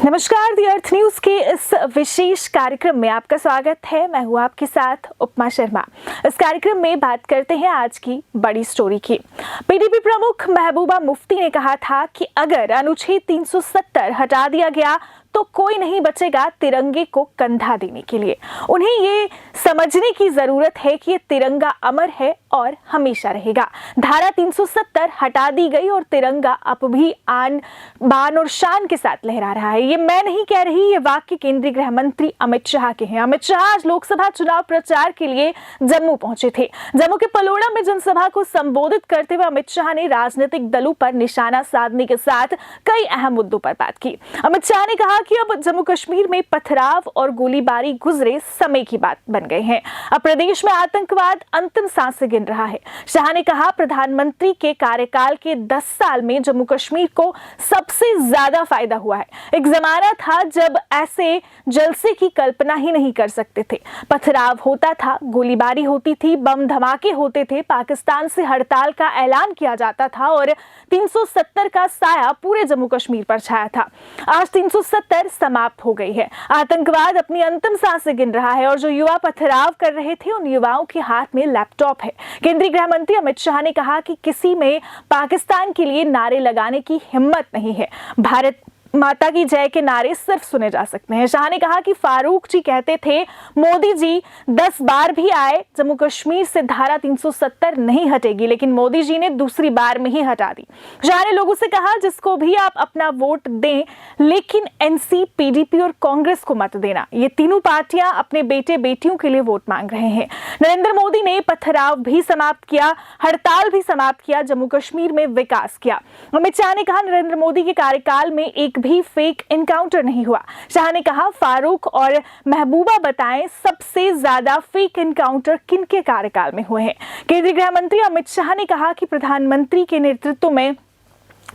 नमस्कार, दी अर्थ न्यूज के इस विशेष कार्यक्रम में आपका स्वागत है। मैं हूं आपके साथ उपमा शर्मा। इस कार्यक्रम में बात करते हैं आज की बड़ी स्टोरी की। पीडीपी प्रमुख महबूबा मुफ्ती ने कहा था कि अगर अनुच्छेद 370 हटा दिया गया तो कोई नहीं बचेगा तिरंगे को कंधा देने के लिए। उन्हें ये समझने की जरूरत है कि ये तिरंगा अमर है और हमेशा रहेगा। धारा 370 हटा दी गई और तिरंगा अब भी आन बान और शान के साथ लहरा रहा है। ये मैं नहीं कह रही, ये वाक्य केंद्रीय गृह मंत्री अमित शाह के हैं। अमित शाह आज लोकसभा चुनाव प्रचार के लिए जम्मू पहुंचे थे। जम्मू के पलोड़ा में जनसभा को संबोधित करते हुए अमित शाह ने राजनीतिक दलों पर निशाना साधने के साथ कई अहम मुद्दों पर बात की। अमित शाह ने कहा कि अब जम्मू कश्मीर में पथराव और गोलीबारी गुजरे समय की बात बन गए हैं। अब प्रदेश में आतंकवाद अंतिम सांसें गिन रहा है। शाह ने कहा, प्रधानमंत्री के कार्यकाल के 10 साल में जम्मू कश्मीर को सबसे ज्यादा फायदा हुआ है। एक जमाना था जब ऐसे जलसे की कल्पना ही नहीं कर सकते थे। पथराव होता था, गोलीबारी होती थी, बम धमाके होते थे, पाकिस्तान से हड़ताल का ऐलान किया जाता था और 370 का साया पूरे जम्मू कश्मीर पर छाया था। आज 370 समाप्त हो गई है। आतंकवाद अपनी अंतिम सांसें गिन रहा है और जो युवा पथराव कर रहे थे उन युवाओं के हाथ में लैपटॉप है। केंद्रीय गृह मंत्री अमित शाह ने कहा कि किसी में पाकिस्तान के लिए नारे लगाने की हिम्मत नहीं है। भारत माता की जय के नारे सिर्फ सुने जा सकते हैं। शाह ने कहा कि फारूक जी कहते थे, मोदी जी 10 बार भी आए, जम्मू कश्मीर से धारा 370 नहीं हटेगी, लेकिन मोदी जी ने दूसरी बार में ही हटा दी। शाह ने लोगों से कहा, जिसको भी आप अपना वोट दें, लेकिन एनसी, पीडीपी और कांग्रेस को मत देना। ये तीनों पार्टियां अपने बेटे बेटियों के लिए वोट मांग रहे हैं। नरेंद्र मोदी ने पथराव भी समाप्त किया, हड़ताल भी समाप्त किया, जम्मू कश्मीर में विकास किया। अमित शाह ने कहा, नरेंद्र मोदी के कार्यकाल में एक भी फेक एनकाउंटर नहीं हुआ। शाह ने कहा, फारूक और महबूबा बताएं सबसे ज्यादा फेक एनकाउंटर किनके कार्यकाल में हुए हैं। केंद्रीय गृह मंत्री अमित शाह ने कहा कि प्रधानमंत्री के नेतृत्व में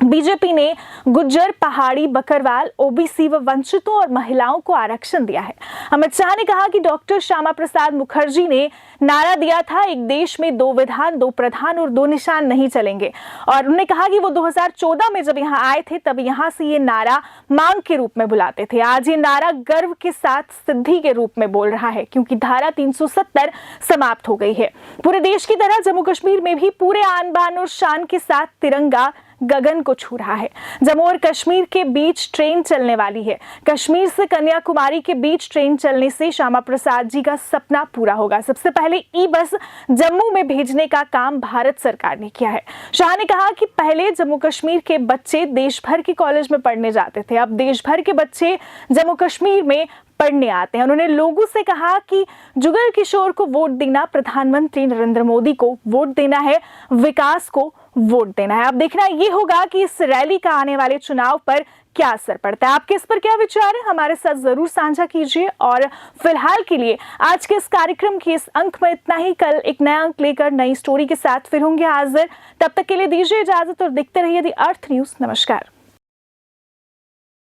बीजेपी ने गुज्जर, पहाड़ी, बकरवाल, ओबीसी व वंचितों और महिलाओं को आरक्षण दिया है। अमित शाह ने कहा कि डॉक्टर श्यामा प्रसाद मुखर्जी ने नारा दिया था, एक देश में 2 विधान, 2 प्रधान और 2 निशान नहीं चलेंगे। और उन्होंने कहा कि वो 2014 में जब यहाँ आए थे तब यहाँ से ये नारा मांग के रूप में बुलाते थे। आज ये नारा गर्व के साथ सिद्धि के रूप में बोल रहा है, क्योंकि धारा 370 समाप्त हो गई है। पूरे देश की तरह जम्मू कश्मीर में भी पूरे आन बान और शान के साथ तिरंगा गगन को छू रहा है। जम्मू और कश्मीर के बीच ट्रेन चलने वाली है। कश्मीर से कन्याकुमारी के बीच ट्रेन चलने से श्यामा प्रसाद जी का सपना पूरा होगा। सबसे पहले ई बस जम्मू में भेजने का काम भारत सरकार ने किया है। शाह ने कहा कि पहले जम्मू कश्मीर के बच्चे देश भर के कॉलेज में पढ़ने जाते थे, अब देश भर के बच्चे जम्मू कश्मीर में पढ़ने आते हैं। उन्होंने लोगों से कहा कि जुगल किशोर को वोट देना, प्रधानमंत्री नरेंद्र मोदी को वोट देना है, विकास को वोट देना है। अब देखना ये होगा कि इस रैली का आने वाले चुनाव पर क्या असर पड़ता है। आपके इस पर क्या विचार है, हमारे साथ जरूर साझा कीजिए। और फिलहाल के लिए आज के इस कार्यक्रम के इस अंक में इतना ही। कल एक नया अंक लेकर नई स्टोरी के साथ फिर होंगे हाजिर। तब तक के लिए दीजिए इजाजत और देखते रहिए दी अर्थ न्यूज। नमस्कार।